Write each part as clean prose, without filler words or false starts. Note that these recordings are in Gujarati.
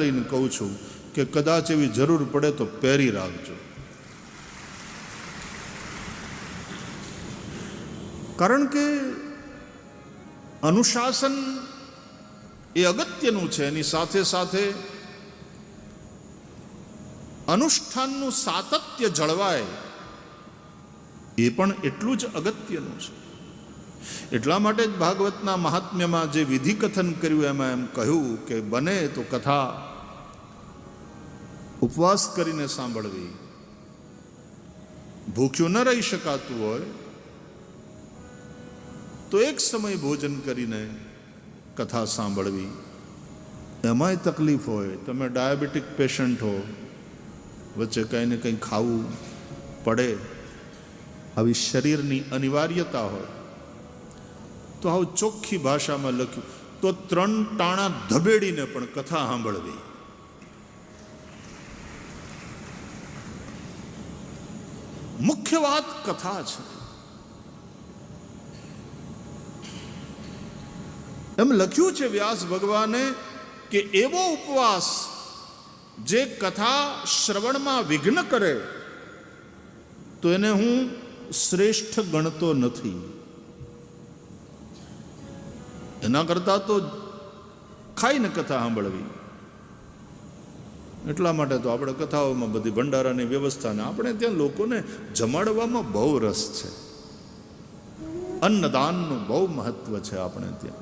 લઈને કહું છું કે કદાચ એવી જરૂર પડે તો પહેરી રાખજો. કારણ કે અનુશાસન એ અગત્યનું છે, એની સાથે સાથે અનુષ્ઠાનનું સાતત્ય જળવાય એ પણ એટલું જ અગત્યનું છે. એટલા માટે જ ભાગવતના મહાત્મ્યમાં જે વિધિ કથન કર્યું એમાં એમ કહ્યું કે બને તો કથા ઉપવાસ કરીને સાંભળવી, ભૂખ્યું ન રહી શકાતું હોય તો એક સમય ભોજન કરીને કથા સાંભળવી. એમાંય તકલીફ હોય, તમે ડાયાબિટીક પેશન્ટ હો, વચ્ચે કંઈ ને કંઈ ખાવું પડે, આવી શરીરની અનિવાર્યતા હોય તો આવું ચોખ્ખી ભાષામાં લખ્યું તો 3 ટાણા ધબેડીને પણ કથા સાંભળવી. મુખ્ય વાત કથા છે. એમ લખ્યું છે વ્યાસ ભગવાને કે એવો ઉપવાસ જે કથા શ્રવણમાં વિઘ્ન કરે તો એને હું શ્રેષ્ઠ ગણતો નથી. એના કરતાં તો ખાઈને કથા સાંભળવી. એટલા માટે તો આપણે કથાઓમાં બધી ભંડારાની વ્યવસ્થાને આપણે ત્યાં લોકોને જમાડવામાં બહુ રસ છે. અન્નદાનનું બહુ મહત્વ છે આપણે ત્યાં.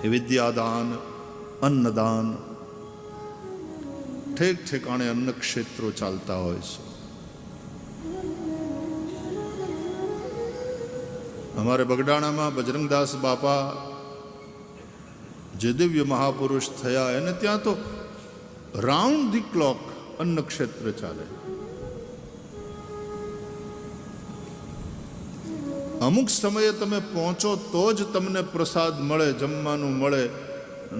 એ વિદ્યાદાન, અન્નદાન, ઠેક ઠેકાણે અન્ન ક્ષેત્રો ચાલતા હોય છે. અમારે બગડાણામાં બજરંગદાસ બાપા જે દિવ્ય મહાપુરુષ થયા એને ત્યાં તો રાઉન્ડ ધી ક્લોક અન્ન ક્ષેત્ર ચાલે. અમુક સમયે તમે પહોંચો તો જ તમને પ્રસાદ મળે, જમવાનું મળે,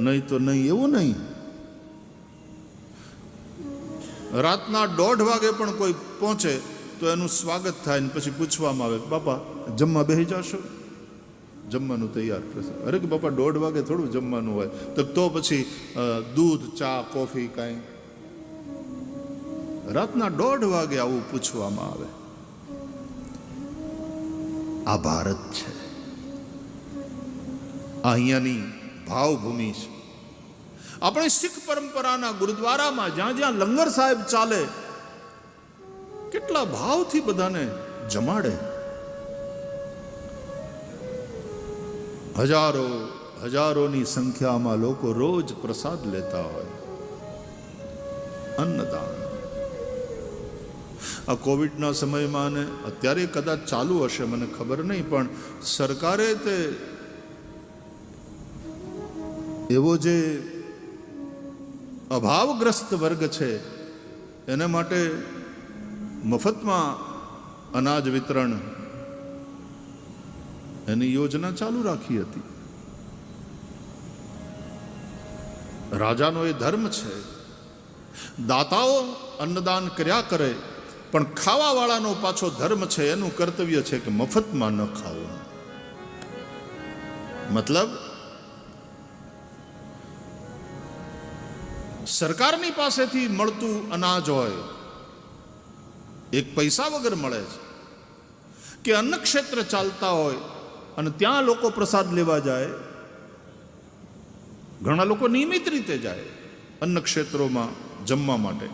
નહીં તો નહીં. એવું નહીં. રાતના 1:30 વાગે પણ કોઈ પહોંચે તો એનું સ્વાગત થાય ને પછી પૂછવામાં આવે બાપા જમવા બેસી જશો? જમવાનું તૈયાર કરશે. અરે કે બાપા 1:30 વાગે થોડું જમવાનું હોય. તો પછી દૂધ, ચા, કોફી કાંઈ? રાતના 1:30 વાગે આવું પૂછવામાં આવે. આ ભારત છે, અહીંયાની ભાવભૂમિ છે. આપણે શીખ પરંપરાના ગુરુદ્વારામાં જ્યાં જ્યાં લંગર સાહેબ ચાલે કેટલા ભાવથી બધાને જમાડે. હજારોની સંખ્યામાં લોકો રોજ પ્રસાદ લેતા હોય. અન્નદાન આ કોવિડના સમયમાં ને અત્યારે કદાચ ચાલુ હશે, મને ખબર નહીં, પણ સરકારે તે એવો જે અભાવગ્રસ્ત વર્ગ છે એના માટે મફતમાં અનાજ વિતરણ એની યોજના ચાલુ રાખી હતી. રાજાનો એ ધર્મ છે. દાતાઓ અન્નદાન કર્યા કરે, પણ ખાવાવાળાનો પાછો ધર્મ છે, એનું કર્તવ્ય છે કે મફતમાં ન ખાવું. મતલબ સરકારની પાસેથી મળતું અનાજ હોય, એક પૈસા વગર મળે છે, કે અન્ન ક્ષેત્ર ચાલતા હોય અને ત્યાં લોકો પ્રસાદ લેવા જાય. ઘણા લોકો નિયમિત રીતે જાય અન્ન ક્ષેત્રોમાં જમવા માટે,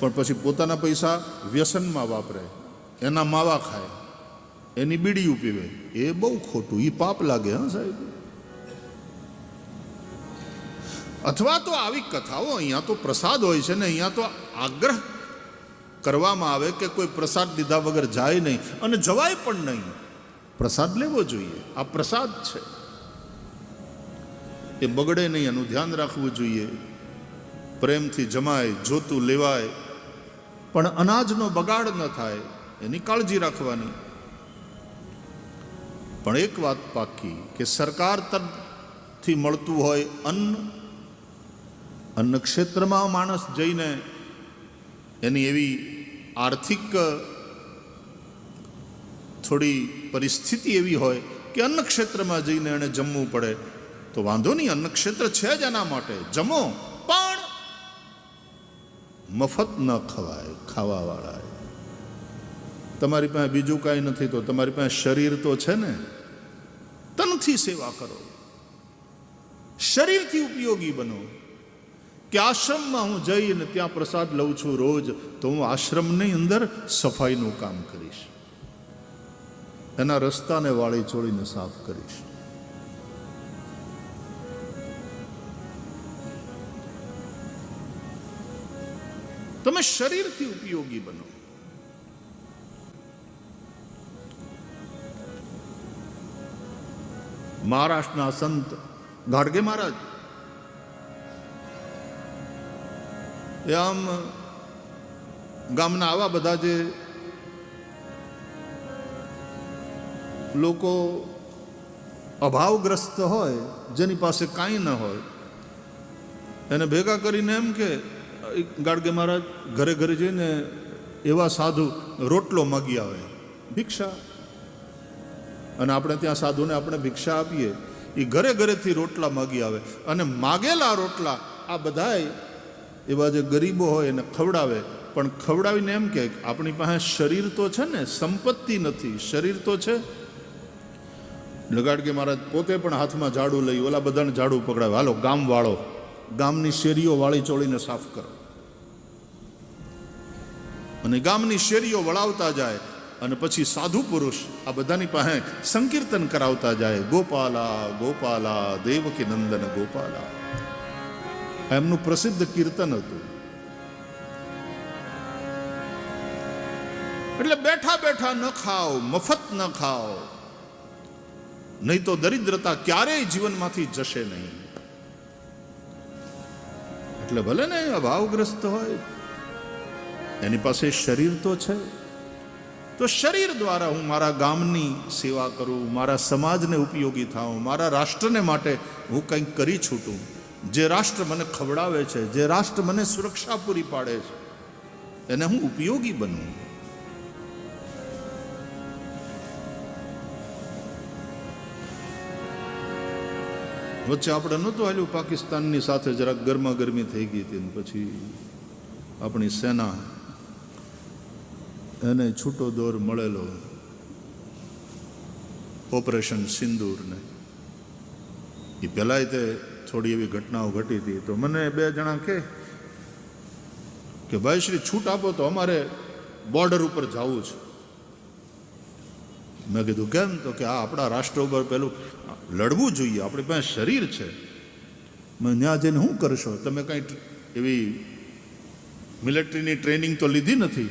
પણ પછી પોતાના પૈસા વ્યસનમાં વાપરે, એના માવા ખાય, એની બીડીયું પીવે. એ બહુ ખોટું, એ પાપ લાગે. હા સાહેબ. અથવા તો આવી કથાઓ, અહીંયા તો પ્રસાદ હોય છે ને, અહીંયા તો આગ્રહ કરવામાં આવે કે કોઈ પ્રસાદ લીધા વગર જાય નહીં, અને જવાય પણ નહીં. પ્રસાદ લેવો જોઈએ. આ પ્રસાદ છે, એ બગડે નહીં એનું ધ્યાન રાખવું જોઈએ. પ્રેમથી જમાય, જોતું લેવાય, પણ અનાજનો બગાડ ન થાય એની કાળજી રાખવાની. પણ એક વાત પાકી કે સરકાર તરફથી મળતું હોય અન્ન ક્ષેત્રમાં માણસ જઈને એની એવી આર્થિક થોડી પરિસ્થિતિ એવી હોય કે અન્ન ક્ષેત્રમાં જઈને એને જમવું પડે, તો તો વાંધો નહીં, અન્ન ક્ષેત્ર છે જ એના માટે, જમો, પણ મફત ન ખવાય ખાવાવાળા. તમારી પાસે બીજું કાંઈ નથી તો તમારી પાસે શરીર તો છે ને, તનથી સેવા કરો, શરીરથી ઉપયોગી બનો. કે આશ્રમમાં હું જઈને ત્યાં પ્રસાદ લઉં છું રોજ, તો હું આશ્રમની અંદર સફાઈનું કામ કરીશ, એના રસ્તાને વાળી ચોળીને સાફ કરીશ. તમે શરીરથી ઉપયોગી બનો. મહારાષ્ટ્રના સંત ગાડગે મહારાજ એ આમ ગામના આવા બધા જે લોકો અભાવગ્રસ્ત હોય, જેની પાસે કાંઈ ન હોય, એને ભેગા કરીને એમ કે ગાડગે મહારાજ ઘરે ઘરે જઈને એવા સાધુ રોટલો માગી આવે, ભિક્ષા. અને આપણે ત્યાં સાધુને આપણે ભિક્ષા આપીએ, એ ઘરે ઘરેથી રોટલા માગી આવે, અને માગેલા રોટલા આ બધાય એવા જે ગરીબો હોય એને ખવડાવે. પણ ખવડાવીને એમ કે આપણી પાસે શરીર તો છે ને, સંપત્તિ નથી, શરીર તો છે. ગાડગે મહારાજ પોતે પણ હાથમાં ઝાડુ લઈ ઓલા બધાને ઝાડુ પકડાવે, હાલો ગામ વાળો, ગામની શેરીઓ વાળી ચોળીને સાફ કરો. અને ગામની શેરીઓ વળાવતા જાય, અને પછી સાધુ પુરુષ આ બધાની પાસે સંકીર્તન કરાવતા જાય, ગોપાલા ગોપાલા દેવકી નંદન ગોપાલા. એમનું પ્રસિદ્ધ કીર્તન હતું. એટલે બેઠા બેઠા ન ખાઓ, મફત ન ખાઓ, નહીં તો દરિદ્રતા ક્યારેય જીવનમાંથી જશે નહીં. એટલે ભલે ને અભાવગ્રસ્ત હોય, એની પાસે શરીર તો છે, તો શરીર દ્વારા હું મારા ગામની સેવા કરું, મારા સમાજને ઉપયોગી થાઉં, મારા રાષ્ટ્રને માટે હું કંઈક કરી છૂટું. જે રાષ્ટ્ર મને ખવડાવે છે, જે રાષ્ટ્ર મને સુરક્ષા પૂરી પાડે છે, એને હું ઉપયોગી બનું. વચ્ચે આપણે નહોતું હાલ્યું, પાકિસ્તાનની સાથે જરાક ગરમા ગરમી થઈ ગઈ હતી, પછી આપણી સેના એને છૂટો દોર મળેલો ઓપરેશન સિંદૂરને. એ પહેલાંય તે થોડી એવી ઘટનાઓ ઘટી હતી. તો મને બે જણા કે ભાઈ શ્રી છૂટ આપો તો અમારે બોર્ડર ઉપર જવું છે. મેં કીધું કેમ? તો કે આ આપણા રાષ્ટ્ર ઉપર પેલું લડવું જોઈએ, આપણી પાસે શરીર છે. મેં ત્યાં જઈને શું કરશો? તમે કંઈ એવી મિલિટરીની ટ્રેનિંગ તો લીધી નથી.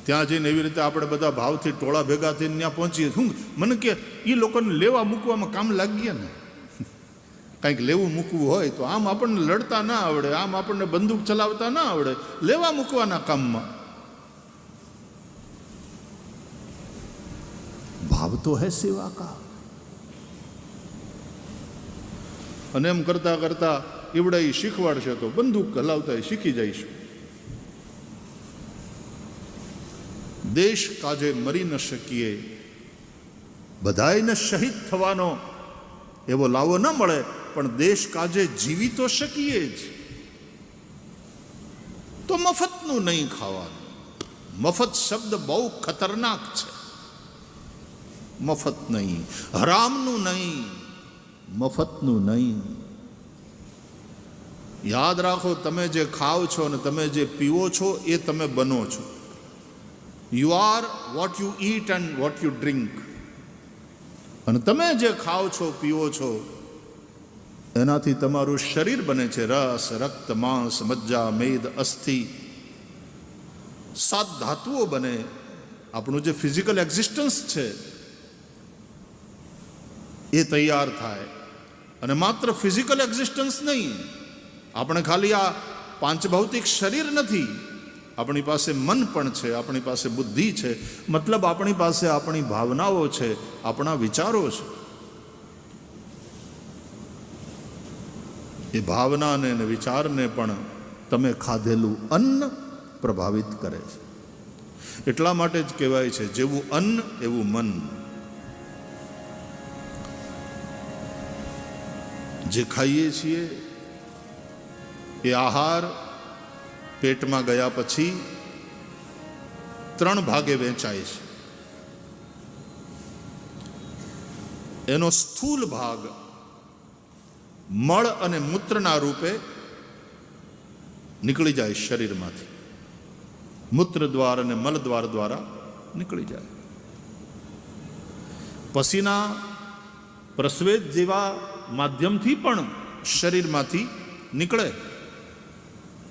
ત્યાં જઈને એવી રીતે આપણે બધા ભાવથી ટોળા ભેગા થઈને ત્યાં પહોંચીએ. શું મને કે એ લોકોને લેવા મૂકવામાં કામ લાગીએ ને, કંઈક લેવું મૂકવું હોય તો આમ આપણને લડતા ના આવડે, આમ આપણને બંદૂક ચલાવતા ના આવડે, લેવા મૂકવાના કામમાં ભાવ તો હે સેવા કા. અને એમ કરતા કરતા એવડા એ શીખવાડશે તો બંદૂક હલાવતા શીખી જઈશું. દેશ કાજે મરી ન શકીએ, બધાયને શહીદ થવાનો એવો લાવો ન મળે, પણ દેશ કાજે જીવી તો શકીએ જ. તો મફતનું નહીં ખાવાનું. મફત શબ્દ બહુ ખતરનાક છે. મફત નહીં, હરામનું નહીં, મફતનું નહીં. યાદ રાખો, તમે જે ખાઓ છો અને તમે જે પીવો છો એ તમે બનો છો. You are what you it and what you drink. અને તમે જે ખાઓ છો પીવો છો એનાથી તમારું શરીર બને છે. રસ, રક્ત, માંસ, મજ્જા, મેદ, અસ્થિ, 7 ધાતુઓ બને. આપણું જે ફિઝિકલ એક્ઝિસ્ટન્સ છે એ તૈયાર થાય. અને માત્ર ફિઝિકલ એક્ઝિસ્ટન્સ નહીં, આપણે ખાલી આ 5 ભૌતિક શરીર નથી, આપણી પાસે મન પણ છે, આપણી પાસે બુદ્ધિ છે. મતલબ આપણી પાસે આપણી ભાવનાઓ છે, આપણા વિચારો છે. એ ભાવનાને અને વિચારને પણ તમે ખાધેલું અન્ન પ્રભાવિત કરે છે. એટલા માટે જ કહેવાય છે જેવું અન્ન એવું મન. જે ખાઈએ છીએ એ આહાર પેટમાં ગયા પછી 3 ભાગે વહેંચાય છે. એનો સ્થૂલ ભાગ મળ અને મૂત્રના રૂપે નીકળી જાય શરીરમાંથી. મૂત્ર દ્વાર અને મલ દ્વાર દ્વારા નીકળી જાય. પસીના પ્રસ્વેદ જેવા માધ્યમથી પણ શરીરમાંથી નીકળે,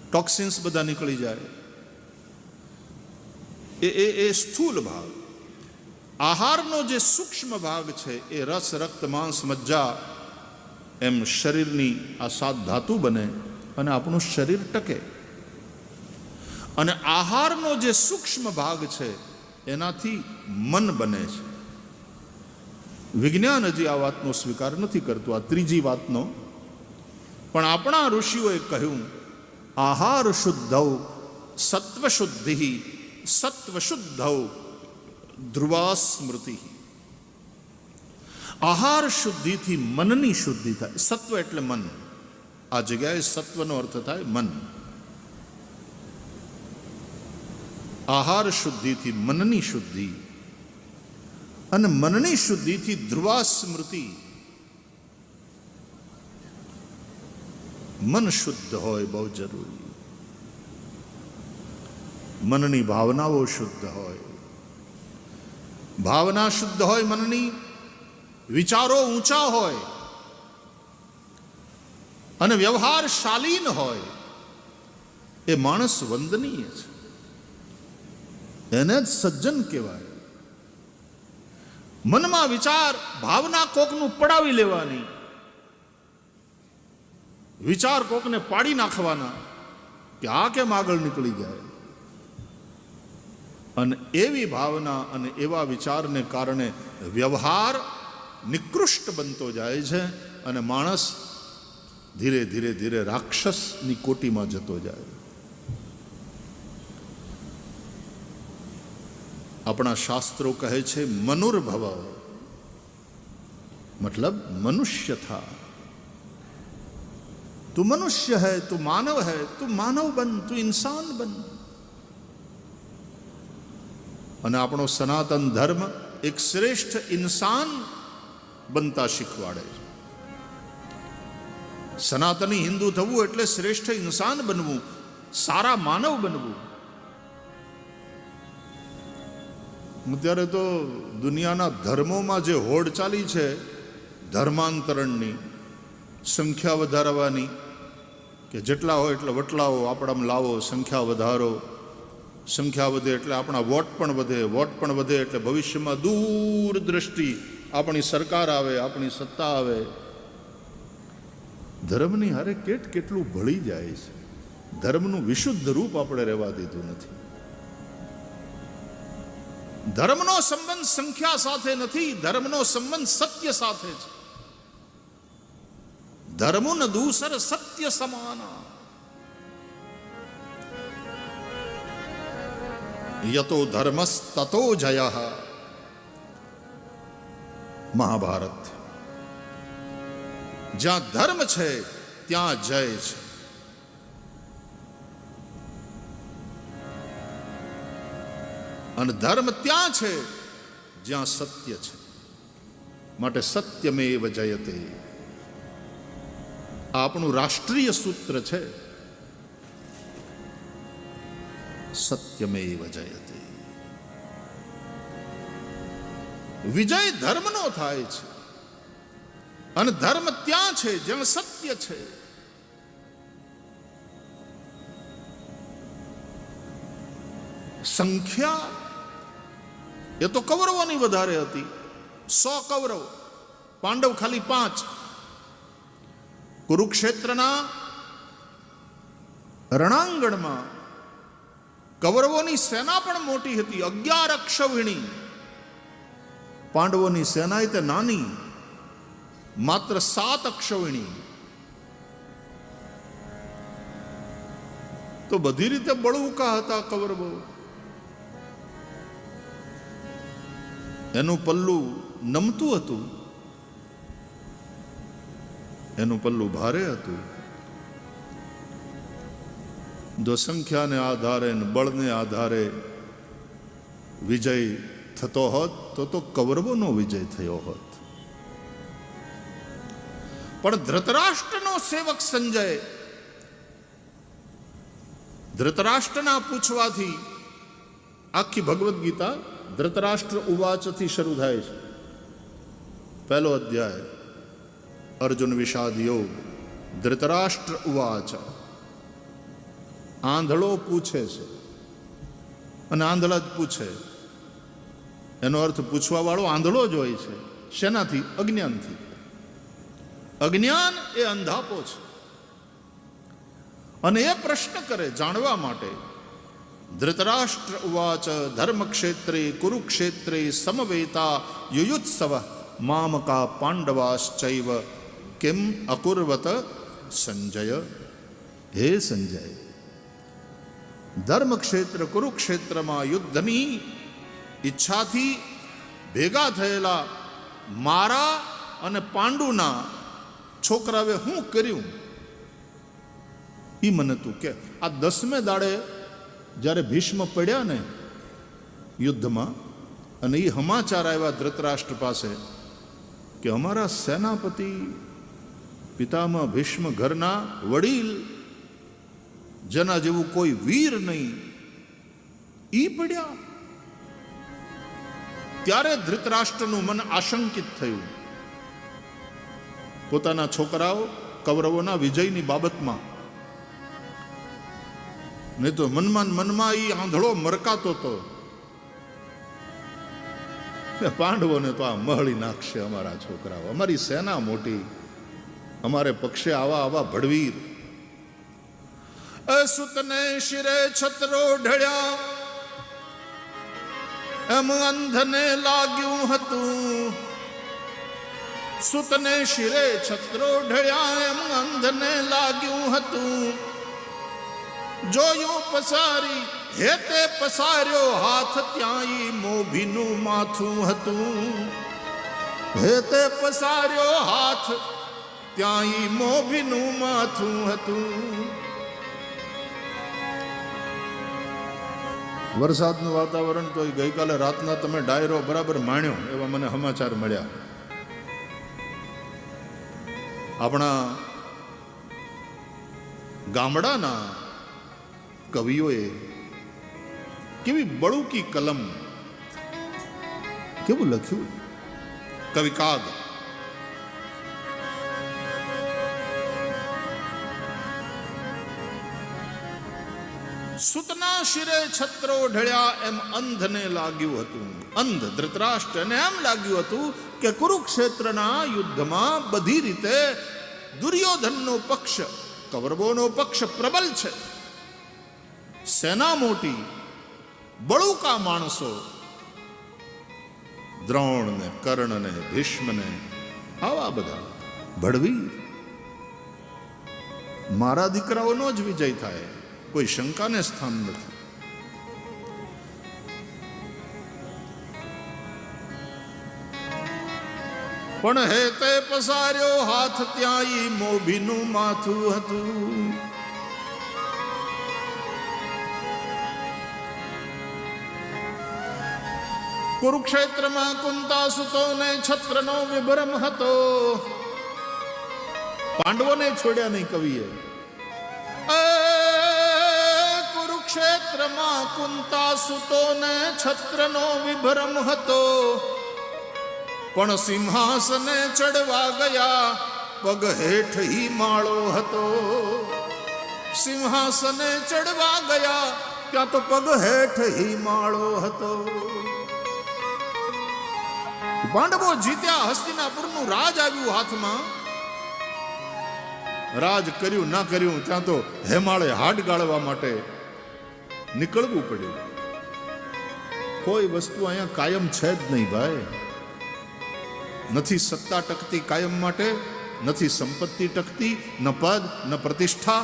ટોક્સિન્સ બધા નીકળી જાય. એ સ્થૂલ ભાગ. આહારનો જે સૂક્ષ્મ ભાગ છે એ રસ, રક્ત, માંસ, મજ્જા એમ શરીરની આ 7 ધાતુ બને અને આપણું શરીર ટકે. અને આહારનો જે સૂક્ષ્મ ભાગ છે એનાથી મન બને છે. વિજ્ઞાન હજી આ વાતનો સ્વીકાર નથી કરતું, આ ત્રીજી વાતનો. પણ આપણા ઋષિઓએ કહ્યું, આહાર શુદ્ધૌ સત્વ શુદ્ધિ સત્વ શુદ્ધૌ ધ્રુવા સ્મૃતિ. આહાર શુદ્ધિથી મનની શુદ્ધિ થાય. સત્વ એટલે મન. આ જગ્યાએ સત્વનો અર્થ થાય મન. આહાર શુદ્ધિથી મનની શુદ્ધિ, અને મનની શુદ્ધિથી ધ્રુવા સ્મૃતિ. મન શુદ્ધ હોય બહુ જરૂરી. મનની ભાવનાઓ શુદ્ધ હોય. ભાવના શુદ્ધ હોય મનની, વિચારો ઊંચા હોય અને વ્યવહાર શાલીન હોય, એ માણસ વંદનીય છે. એને જ સજ્જન કહેવાય. મનમાં વિચાર ભાવના કોકનું પડાવી લેવાની, વિચાર કોકને પાડી નાખવાના કે આ કેમ આગળ નીકળી જાય. અને એવી ભાવના અને એવા વિચારને કારણે વ્યવહાર નિકૃષ્ટ બનતો જાય છે અને માણસ ધીરે ધીરે ધીરે રાક્ષસની કોટીમાં જતો જાય. આપણા શાસ્ત્રો કહે છે મનુર્ભવ, मतलब मनुष्य था. तू मनुष्य है, तू मानव है, तू मानव बन, तू इंसान बन. અને આપણો સનાતન ધર્મ એક શ્રેષ્ઠ ઇન્સાન બનતા શીખવાડે છે. સનાતની હિન્દુ થવું એટલે શ્રેષ્ઠ ઇન્સાન બનવું, સારા માનવ બનવું. અત્યારે તો દુનિયાના ધર્મોમાં જે હોડ ચાલી છે ધર્માંતરણની, સંખ્યા વધારવાની, કે જેટલા હોય એટલે વટલાઓ આપણામાં લાવો, સંખ્યા વધારો. સંખ્યા વધે એટલે આપણા વોટ પણ વધે, વોટ પણ વધે એટલે ભવિષ્યમાં દૂરદ્રષ્ટિ આપણી સરકાર આવે, આપણી સત્તા આવે. ધર્મની હારે કેટલું ભળી જાય છે. ધર્મનું વિશુદ્ધ રૂપ આપણે રહેવા દીધું નથી. ધર્મનો સંબંધ સંખ્યા સાથે નથી, ધર્મનો સંબંધ સત્ય સાથે છે. ધર્મો ન દૂસર સત્ય સમાના. યતો ધર્મસ તતો જયઃ. મહાભારત. જ્યાં ધર્મ છે ત્યાં જય છે. અને ધર્મ ત્યાં છે જ્યાં સત્ય છે. માટે સત્યમેવ જયતે. આ આપણું રાષ્ટ્રીય સૂત્ર છે. સત્યમેવ જયતે. વિજય ધર્મનો થાય છે અને ધર્મ ત્યાં છે જ્યાં સત્ય છે. સંખ્યા એ તો કૌરવોની વધારે હતી. 100 કૌરવ, પાંડવ ખાલી 5. કુરુક્ષેત્રના રણાંગણમાં કૌરવોની સેના પણ મોટી હતી, 11 અક્ષૌહિણી. પાંડવોની સેના તે નાની, માત્ર 7 અક્ષૌહિણી. તો બધી રીતે બળુકા હતા કૌરવો. એનું પલ્લું નમતું હતું. એનું પલ્લું ભારે હતું. જો સંખ્યાને આધારે ને બળને આધારે વિજય થતો હોત તો કૌરવોનો વિજય થયો હોત. પણ ધૃતરાષ્ટ્રનો સેવક સંજય ધૃતરાષ્ટ્રના પૂછવાથી આખી ભગવદ્ ગીતા ધૃતરાષ્ટ્ર ઉવાચથી શરૂ થાય છે. પહેલો અધ્યાય અર્જુન વિષાદ યોગ. ધૃતરાષ્ટ્ર ઉવાચ. આંધળો પૂછે છે અને આંધળા જ પૂછે. એનો અર્થ પૂછવા વાળો આંધળો જ હોય છે. શેનાથી? અજ્ઞાનથી. અજ્ઞાન એ અંધાપો છે અને એ પ્રશ્ન કરે જાણવા માટે. ધૃતરાષ્ટ્ર ઉવાચ ધર્મક્ષેત્રે કુરુક્ષેત્રે સમવેતા યુયુત્સવ મામકા પાંડવાશ્ચૈવ કિમ અકુર્વત સંજય. હે સંજય, ધર્મક્ષેત્ર કુરુક્ષેત્રમાં યુદ્ધની ઈચ્છાથી ભેગા થયેલા મારા અને પાંડુના છોકરાએ શું કર્યું એ મને તું કે. આ 10મે દાડે જ્યારે ભીષ્મ પડ્યા ને યુદ્ધમાં, અને એ સમાચાર આવ્યા ધૃતરાષ્ટ્ર પાસે કે અમારા સેનાપતિ પિતામહ ભીષ્મ ઘરના વડીલ, જેના જેવું કોઈ વીર નહીં, ઈ પડ્યા. ત્યારે ધૃતરાષ્ટ્રનું મન આશંકિત થયું પોતાના છોકરાઓ કૌરવોના વિજયની બાબતમાં. નહીં તો મનમાં ઈ આંધળો મરકાતો હતો. પાંડવોને તો આ મહળી નાખશે અમારા છોકરાઓ, અમારી સેના મોટી, અમારે પક્ષે આવા ભડવીર. સુતને શિરે છત્રો ઢળ્યા એમ અંધને લાગ્યું હતું. સુતને શિરે છત્રો ઢળ્યા એમ અંધને લાગ્યું હતું. જોયું પસારી હેતે પસાર્યો હાથ, ત્યાં મોભીનું માથું હતું. હેતે પસાર્યો હાથ, ત્યાં મોભીનું માથું હતું. વરસાદનું વાતાવરણ તો ગઈકાલે રાતના તમે ડાયરો બરાબર માણ્યો એવા મને સમાચાર મળ્યા. આપણા ગામડાના કવિઓએ કેવી બળુકી કલમ, કેવું લખ્યું. કવિ કાગ સુતના શિરે છત્રો ઢળ્યા એમ અંધને લાગ્યું હતું. અંધ ધૃતરાષ્ટ્રને એમ લાગ્યું હતું કે કુરુક્ષેત્રના યુદ્ધમાં બધી રીતે દુર્યોધનનો પક્ષ, કૌરવોનો પક્ષ પ્રબલ છે. સેના મોટી, બળુકા માણસો, દ્રોણ ને કર્ણ ને ભીષ્મ ને આવા બધા ભડવીર. મારા દીકરાઓનો જ વિજય થાય, કોઈ શંકાને સ્થાન નથી. પણ હેતે પસાર્યો હાથ, ત્યાં મોભીનું માથું હતું. કુરુક્ષેત્રમાં કુંતાસુતોને છત્રનો વિભ્રમ હતો. પાંડવોને છોડ્યા નહીં કવિએ. કુરુક્ષેત્રમાં કુંતાસુતોને છત્રનો વિભ્રમ હતો. પણ સિંહાસને ચડવા ગયા પગ હેઠ હી માળો હતો. સિંહાસને ચડવા ગયા ત્યાં તો પગ હેઠ હી માળો હતો. પાંડવો જીત્યા, હસ્તિનાપુરનું રાજ આવ્યું હાથમાં. રાજ કર્યું ના કર્યું, ત્યાં તો હેમાળે હાડ ગાળવા માટે નીકળવું પડ્યું. કોઈ વસ્તુ અહીંયા કાયમ છે જ નહીં ભાઈ. નથી સત્તા ટકતી કાયમ માટે, નથી સંપત્તિ ટકતી, ન પદ ન પ્રતિષ્ઠા.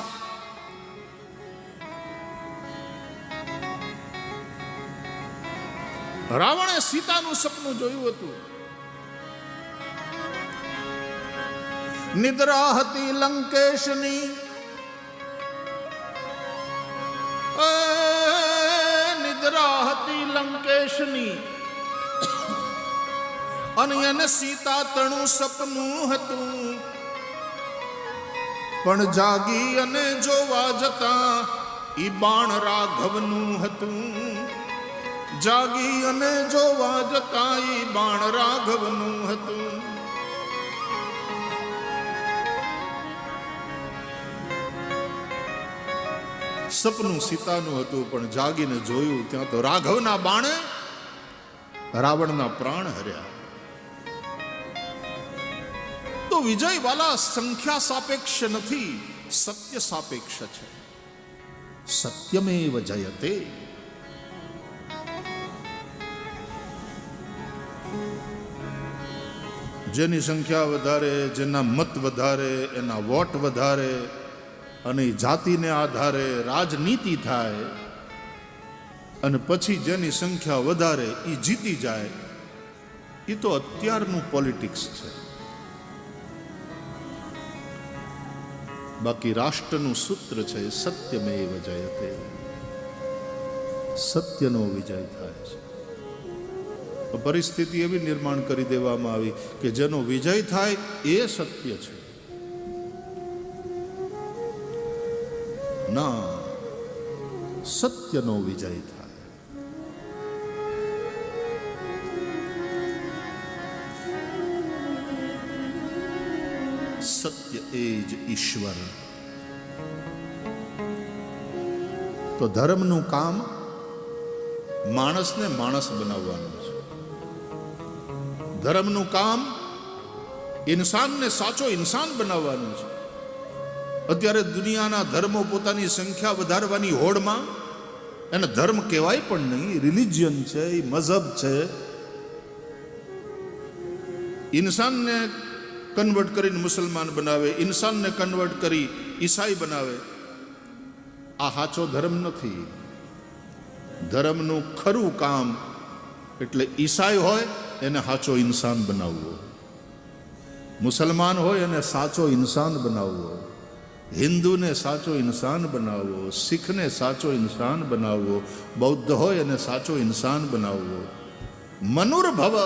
રાવણે સીતાનું સપનું જોયું હતું. નિદ્રા હતી લંકેશની, નિદ્રા હતી લંકેશની, અને એને સીતા તણું સપનું હતું. પણ જાગી અને જોવા જતા ઈ બાણ રાઘવનું હતું. જાગી અને જોવા જતા ઈ બાણ રાઘવનું હતું. સપનું સીતાનું હતું, પણ જાગીને જોયું ત્યાં તો રાઘવના બાણે રાવણના પ્રાણ હર્યા. તો વિજય વાલા સંખ્યા સાપેક્ષ નથી, સત્ય સાપેક્ષ છે. સત્યમેવ જયતે. જેની સંખ્યા વધારે, જેના મત વધારે, એના વોટ વધારે, અને જાતિને આધારે રાજનીતિ થાય, અને પછી જેની સંખ્યા વધારે એ જીતી જાય, એ તો અત્યારનું પોલિટિક્સ છે. બાકી રાષ્ટ્રનું સૂત્ર છે સત્યમેવ જયતે. સત્યનો વિજય થાય છે. પરિસ્થિતિ એવી નિર્માણ કરી દેવામાં આવી કે જેનો વિજય થાય એ સત્ય છે. ના, સત્યનો વિજય થાય. સત્ય એ જ ઈશ્વર. તો ધર્મનું કામ માણસને માણસ બનાવવાનું છે. ધર્મનું કામ ઇન્સાનને સાચો ઇન્સાન બનાવવાનું છે. અત્યારે દુનિયાના ધર્મો પોતાની સંખ્યા વધારવાની હોડમાં, એને ધર્મ કહેવાય પણ નહીં, રિલિજિયન છે, એ મઝહબ છે. ઇન્સાનને કન્વર્ટ કરીને મુસલમાન બનાવે, ઇન્સાનને કન્વર્ટ કરી ઈસાઈ બનાવે. આ સાચો ધર્મ નથી. ધર્મનું ખરું કામ એટલે ઈસાઈ હોય એને સાચો ઇન્સાન બનાવવો, મુસલમાન હોય એને સાચો ઇન્સાન બનાવવો, હિન્દુને સાચો ઇન્સાન બનાવવો, શીખને સાચો ઇન્સાન બનાવવો, બૌદ્ધ હોય એને સાચો ઇન્સાન બનાવવો. મનુર્ભવ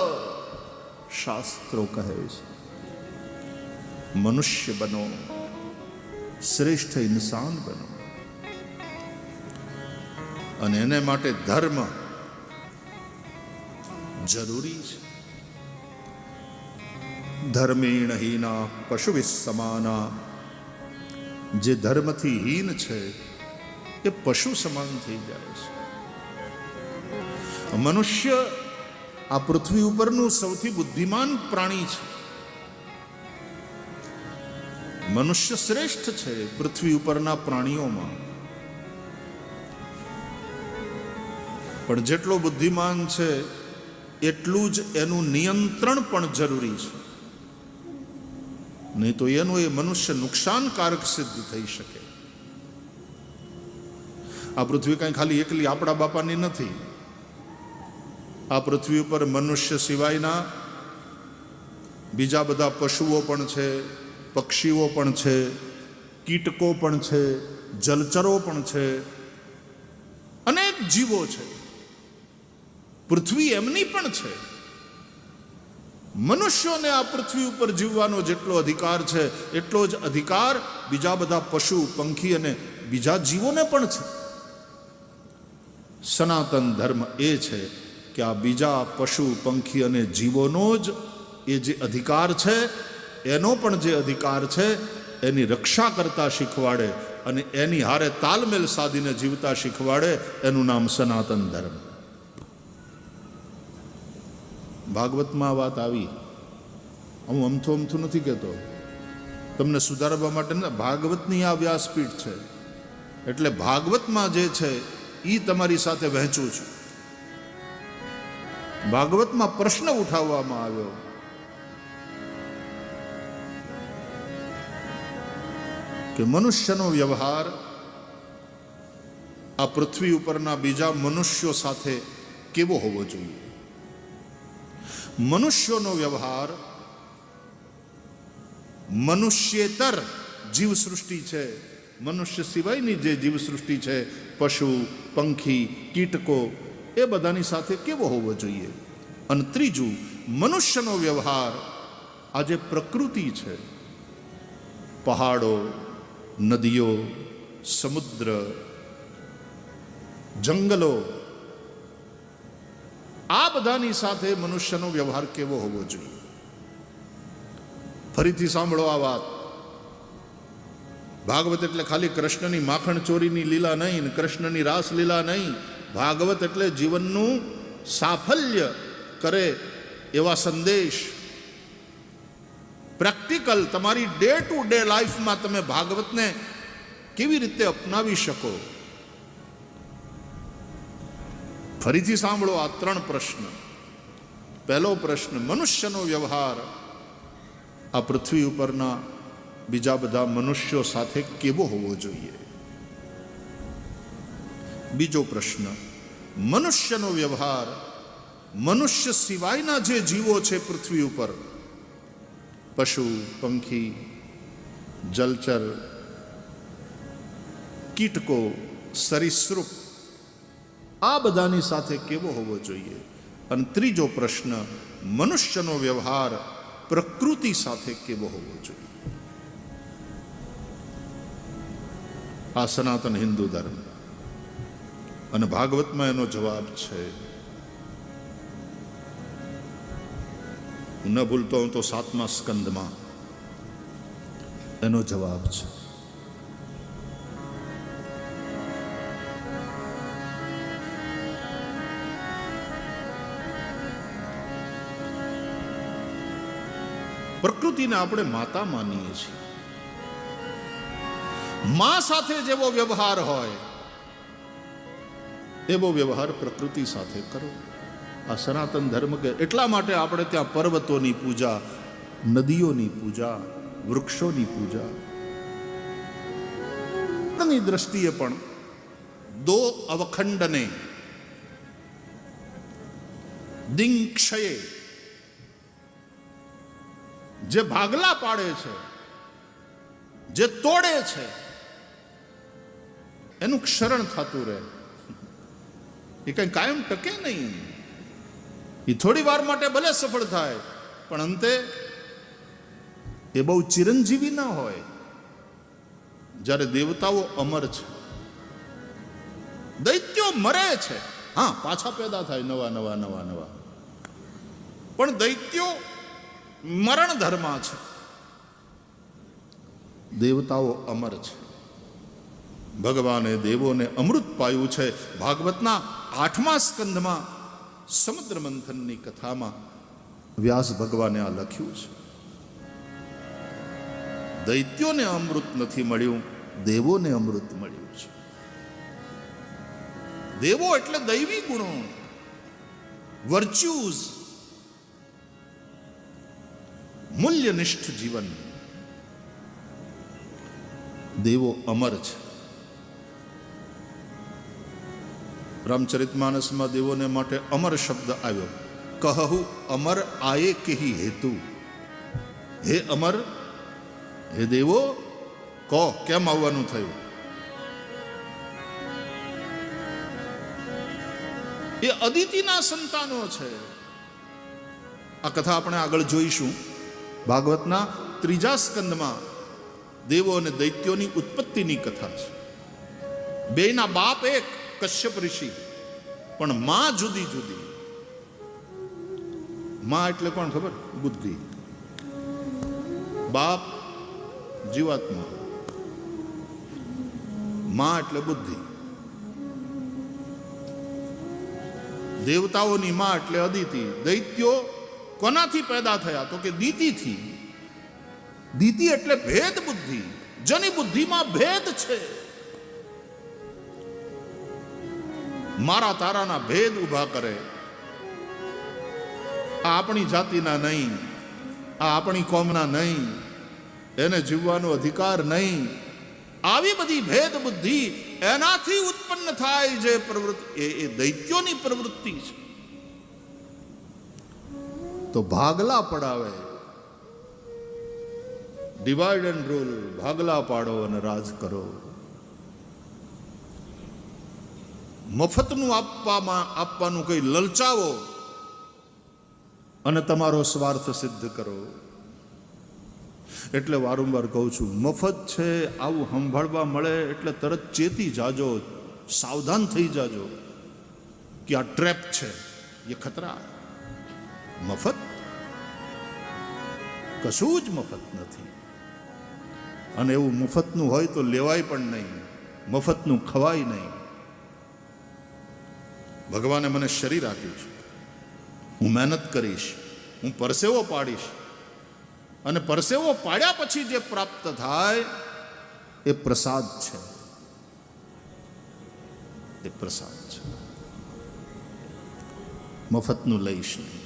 શાસ્ત્રો કહે છે. મનુષ્ય બનો, શ્રેષ્ઠ ઇન્સાન બનો. અને એને માટે ધર્મ જરૂરી છે. ધર્મેણ હીના પશુવિ સમાના. જે ધર્મથી હીન છે એ પશુ સમાન થઈ જાય છે. મનુષ્ય આ પૃથ્વી ઉપરનું સૌથી બુદ્ધિમાન પ્રાણી છે. મનુષ્ય શ્રેષ્ઠ છે પૃથ્વી ઉપરના પ્રાણીઓમાં. પણ જેટલો બુદ્ધિમાન છે એટલું જ એનું નિયંત્રણ પણ જરૂરી છે. નહીં તો એનું એ મનુષ્ય નુકસાનકારક સિદ્ધ થઈ શકે. આ પૃથ્વી કાંઈ ખાલી એકલી આપણા બાપાની નથી. આ પૃથ્વી ઉપર મનુષ્ય સિવાયના બીજા બધા પશુઓ પણ છે, પક્ષીઓ પણ છે, કીટકો પણ છે, જલચરો પણ છે, અનેક જીવો છે. પૃથ્વી એમની પણ છે. મનુષ્યોને આ પૃથ્વી ઉપર જીવવાનો જેટલો અધિકાર છે એટલો જ અધિકાર બીજા બધા પશુ, પંખી અને બીજા જીવોને પણ છે. સનાતન ધર્મ એ છે કે આ બીજા પશુ, પંખી અને જીવોનો જ એ જે અધિકાર છે, એનો પણ જે અધિકાર છે એની રક્ષા કરતા શીખવાડે અને એની હારે તાલમેલ સાધીને જીવતા શીખવાડે. એનું નામ સનાતન ધર્મ. ભાગવતમાં વાત આવી. હું અમથું નથી કહેતો, તમને સુધારવા માટે. ભાગવતની આ વ્યાસપીઠ છે એટલે ભાગવતમાં જે છે એ તમારી સાથે વહેંચું છું. ભાગવતમાં પ્રશ્ન ઉઠાવવામાં આવ્યો કે મનુષ્યનો વ્યવહાર આ પૃથ્વી ઉપરના બીજા મનુષ્યો સાથે કેવો હોવો જોઈએ. મનુષ્યોનો વ્યવહાર મનુષ્યેતર જીવસૃષ્ટિ છે, મનુષ્ય સિવાયની જે જીવસૃષ્ટિ છે, પશુ, પંખી, કીટકો, એ બધાની સાથે કેવો હોવો જોઈએ. અને ત્રીજું, મનુષ્યનો વ્યવહાર આ જે પ્રકૃતિ છે, પહાડો, નદીઓ, સમુદ્ર, જંગલો, આ બધાની સાથે મનુષ્યનો વ્યવહાર કેવો હોવો જોઈએ. ફરીથી સાંભળો આ વાત. ભાગવત એટલે ખાલી કૃષ્ણની માખણ ચોરીની લીલા નહીં, કૃષ્ણની રાસ લીલા નહીં. ભાગવત એટલે જીવનનું સાફલ્ય કરે એવા સંદેશ. પ્રેક્ટિકલ તમારી ડે ટુ ડે લાઈફમાં તમે ભાગવતને કેવી રીતે અપનાવી શકો. ફરીથી સાંભળો આ 3 પ્રશ્ન. પહેલો પ્રશ્ન, મનુષ્યનો વ્યવહાર આ પૃથ્વી ઉપરના બીજા બધા મનુષ્યો સાથે કેવો હોવો જોઈએ. બીજો પ્રશ્ન, મનુષ્યનો વ્યવહાર મનુષ્ય સિવાયના જે જીવો છે પૃથ્વી ઉપર, પશુ, પંખી, જલચર, કીટકો, સરીસૃપ, આ બધાની સાથે કેવો હોવો જોઈએ. અને ત્રીજો પ્રશ્ન, મનુષ્યનો વ્યવહાર પ્રકૃતિ સાથે કેવો હોવો જોઈએ. આ સનાતન હિન્દુ ધર્મ અને ભાગવતમાં એનો જવાબ છે. હું ન ભૂલતો હું તો 7મા સ્કંદમાં એનો જવાબ છે. પ્રકૃતિને આપણે માતા માનીએ છીએ. મા સાથે જેવો વ્યવહાર હોય એવો વ્યવહાર પ્રકૃતિ સાથે કરો. આ સનાતન ધર્મ કે એટલા માટે આપણે ત્યાં પર્વતોની પૂજા, નદીઓની પૂજા, વૃક્ષોની પૂજા. એની દ્રષ્ટિએ પણ દો અવખંડને દિંક્ષયે, જે ભાગલા પાડે છે, જે તોડે છે, એનું ક્ષરણ થતું રહે. એ કઈ કાયમ ટકે નહીં. એ થોડી વાર માટે ભલે સફળ થાય, પણ અંતે એ બહુ ચિરંજીવી ના હોય. જ્યારે દેવતાઓ અમર છે, દૈત્યો મરે છે, હા પાછા પેદા થાય નવા નવા નવા નવા, પણ દૈત્યો મરણ ધર્મા છે. દેવતાઓ અમર છે. ભગવાને દેવોને અમૃત પાયું છે. ભાગવતના 8મા સ્કંધમાં સમુદ્ર મંથનની કથામાં વ્યાસ ભગવાને આ લખ્યું છે. દૈત્યોને અમૃત નથી મળ્યું, દેવોને અમૃત મળ્યું છે. દેવો એટલે દૈવી ગુણો, વર્ચ્યુઝ, મૂલ્યનિષ્ઠ જીવન. દેવો અમર છે. રામચરિતમાનસમાં દેવોને માટે અમર શબ્દ આવ્યો. કહુ અમર આયે કેહી હેતુ. હે અમર, હે દેવો, કહો કેમ આવવાનું થયું. એ અદિતિના સંતાનો છે. આ કથા આપણે આગળ જોઈશું. ભાગવતના 3જા સ્કંદમાં દેવો અને દૈત્યોની ઉત્પત્તિની કથા છે. બેના બાપ એક, કશ્યપ ઋષિ, પણ માં જુદી જુદી. માં એટલે કોણ ખબર? બુદ્ધિ. બાપ જીવાત્મા, માં એટલે બુદ્ધિ. દેવતાઓની માં એટલે અદિતિ. દૈત્યો કોનાથી પેદા થયા? તો કે દીતિથી. દીતિ એટલે ભેદ બુદ્ધિ. જેની બુદ્ધિમાં ભેદ છે, મારા તારાના ભેદ ઉભા કરે. આ આપણી જાતિના નહીં, આ આપણી કોમના નહીં, એને જીવવાનો અધિકાર નહીં. આવી બધી ભેદ બુદ્ધિ એનાથી ઉત્પન્ન થાય જે પ્રવૃત્તિ, એ દૈત્યોની પ્રવૃત્તિ છે. તો ભાગલા પડાવે, ડિવાઈડ એન્ડ રૂલ, ભાગલા પાડો અને રાજ કરો. મફતનું આપવાનું કંઈ લલચાવો અને તમારો સ્વાર્થ સિદ્ધ કરો. એટલે વારંવાર કહું છું, મફત છે આવું સંભાળવા મળે એટલે તરત ચેતી જાજો, સાવધાન થઈ જાજો કે આ ટ્રેપ છે, એ ખતરા. મફત કશું જ મફત નથી, અને એવું મફતનું હોય તો લેવાય પણ નહીં, મફતનું ખવાય નહીં. ભગવાને મને શરીર આપ્યું છે, હું મહેનત કરીશ, હું પરસેવો પાડીશ, અને પરસેવો પાડ્યા પછી જે પ્રાપ્ત થાય એ પ્રસાદ છે, એ પ્રસાદ છે. મફતનું લઈશ નહીં.